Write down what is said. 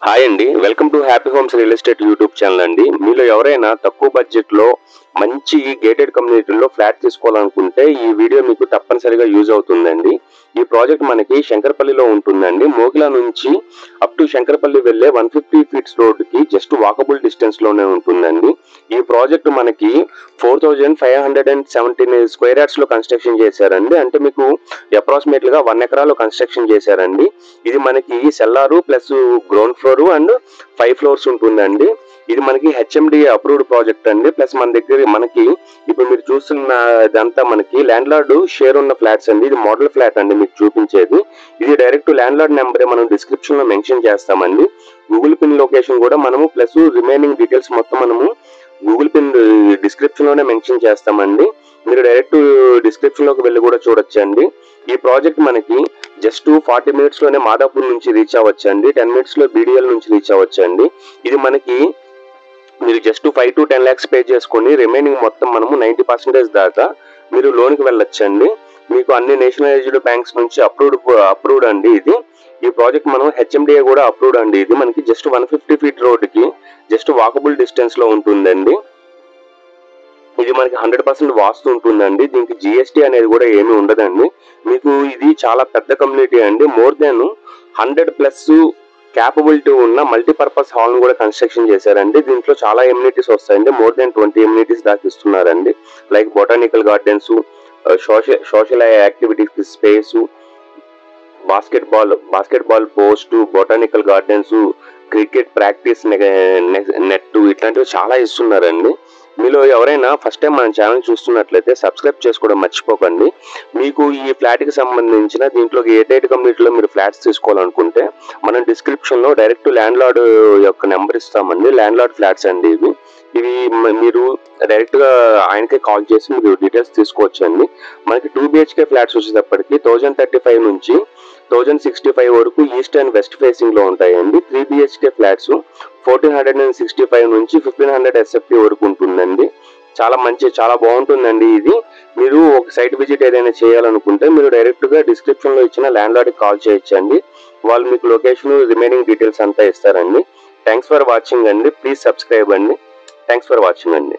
Hi అండి, welcome to happy homes real estate YouTube channel అండి. మీలో ఎవరైనా తక్కువ బడ్జెట్లో మంచి గేటెడ్ కమ్యూనిటీలో ఫ్లాట్ తీసుకోవాలనుకుంటే ఈ వీడియో మీకు తప్పనిసరిగా యూజ్ అవుతుందండి. ఈ ప్రాజెక్ట్ మనకి శంకరపల్లిలో ఉంటుందండి. మోగిలా నుంచి అప్ టు శంకరపల్లి వెళ్ళే 150 ఫీట్స్ రోడ్డుకి జస్ట్ వాకబుల్ డిస్టెన్స్లోనే ఉంటుందండి. ఈ ప్రాజెక్ట్ మనకి 4517 స్క్వేర్ యార్డ్స్లో కన్స్ట్రక్షన్ చేశారండి. అంటే మీకు అప్రాక్సిమేట్లీగా 1 ఎకరాలో కన్స్ట్రక్షన్ చేశారండి. ఇది మనకి cellar plus ground floor and 5 floors ఉంటుందండి. ఇది మనకి హెచ్ఎండి అప్రూవ్డ్ ప్రాజెక్ట్ అండి. ప్లస్ మన దగ్గర మనకి ఇప్పుడు మీరు చూస్తున్న ఇదంతా మనకి ల్యాండ్ లార్డ్ షేర్ ఉన్న ఫ్లాట్స్ అండి. ఇది మోడల్ ఫ్లాట్ అండి మీకు చూపించేది. ఇది డైరెక్ట్ ల్యాండ్ లార్డ్ నెంబరే మనం డిస్క్రిప్షన్ లో మెన్షన్ చేస్తామండి. గూగుల్ పిన్ లొకేషన్ కూడా మనము ప్లస్ రిమైనింగ్ డీటెయిల్స్ మొత్తం మనము గూగుల్ పిన్ డిస్క్రిప్షన్ లోనే మెన్షన్ చేస్తామండి. మీరు డైరెక్ట్ డిస్క్రిప్షన్ లోకి వెళ్ళి కూడా చూడొచ్చండి. ఈ ప్రాజెక్ట్ మనకి జస్ట్ 40 మినిట్స్ లోనే మాదాపూర్ నుంచి రీచ్ అవ్వచ్చండి. 10 మినిట్స్ లో బీడిఎల్ నుంచి రీచ్ అవ్వచ్చండి. ఇది మనకి మీరు జస్ట్ 5 to 10 lakhs పే చేసుకొని రిమైనింగ్ మొత్తం మనము 90% దాకా మీరు లోన్కి వెళ్ళొచ్చండి. మీకు అన్ని నేషనలైజ్డ్ బ్యాంక్స్ నుంచి అప్రూవ్డ్ అండి. ఇది ఈ ప్రాజెక్ట్ మనం హెచ్ఎండిఏ కూడా అప్రూవ్డ్ అండి. ఇది మనకి జస్ట్ 150 ఫీట్ రోడ్డుకి జస్ట్ వాకబుల్ డిస్టెన్స్ లో ఉంటుందండి. ఇది మనకి 100% వాస్తు ఉంటుందండి. దీనికి జిఎస్టీ అనేది కూడా ఏమీ ఉండదండి. మీకు ఇది చాలా పెద్ద కమ్యూనిటీ అండి. మోర్ దెన్ 100+ క్యాపబిలిటీ ఉన్న మల్టీపర్పస్ హాల్ కూడా కన్స్ట్రక్షన్ చేశారండి. దీంట్లో చాలా ఎమ్యూనిటీస్ వస్తాయండి. మోర్ దెన్ 20 ఎమ్యూనిటీస్ దాకా ఇస్తున్నారండి. Like botanical gardens, social activities space, basketball post, botanical gardens, cricket practice net ఇట్లాంటివి చాలా ఇస్తున్నారండి. మీలో ఎవరైనా ఫస్ట్ టైం మన ఛానల్ చూస్తున్నట్లయితే సబ్స్క్రైబ్ చేసుకోవడం మర్చిపోకండి. మీకు ఈ ఫ్లాట్కి సంబంధించిన దీంట్లో గేటెడ్ కమ్యూనిటీలో మీరు ఫ్లాట్స్ తీసుకోవాలనుకుంటే మనం డిస్క్రిప్షన్లో డైరెక్ట్ ల్యాండ్ లార్డ్ యొక్క నెంబర్ ఇస్తామండి. ల్యాండ్ లార్డ్ ఫ్లాట్స్ అండి ఇవి మీరు డైరెక్ట్గా ఆయనకే కాల్ చేసి మీరు డీటెయిల్స్ తీసుకోవచ్చండి. మనకి 2 BHK ఫ్లాట్స్ వచ్చేటప్పటికి 1035 నుంచి 1065 వరకు ఈస్ట్ అండ్ వెస్ట్ ఫేసింగ్ లో ఉంటాయండి. 3 BHK ఫ్లాట్స్ 1465 నుంచి 1500 SFT వరకు ఉంటుందండి. చాలా బాగుంటుందండి. ఇది మీరు ఒక సైట్ విజిట్ ఏదైనా చేయాలనుకుంటే మీరు డైరెక్ట్ గా డిస్క్రిప్షన్ లో ఇచ్చిన ల్యాండ్ లార్డ్ కాల్ చేయొచ్చండి. వాళ్ళు మీకు లొకేషన్ రిమైనింగ్ డీటెయిల్స్ అంతా ఇస్తారండి. థ్యాంక్స్ ఫర్ వాచింగ్ అండి. ప్లీజ్ సబ్స్క్రైబ్ అండి. థ్యాంక్స్ ఫర్ వాచింగ్ అండి.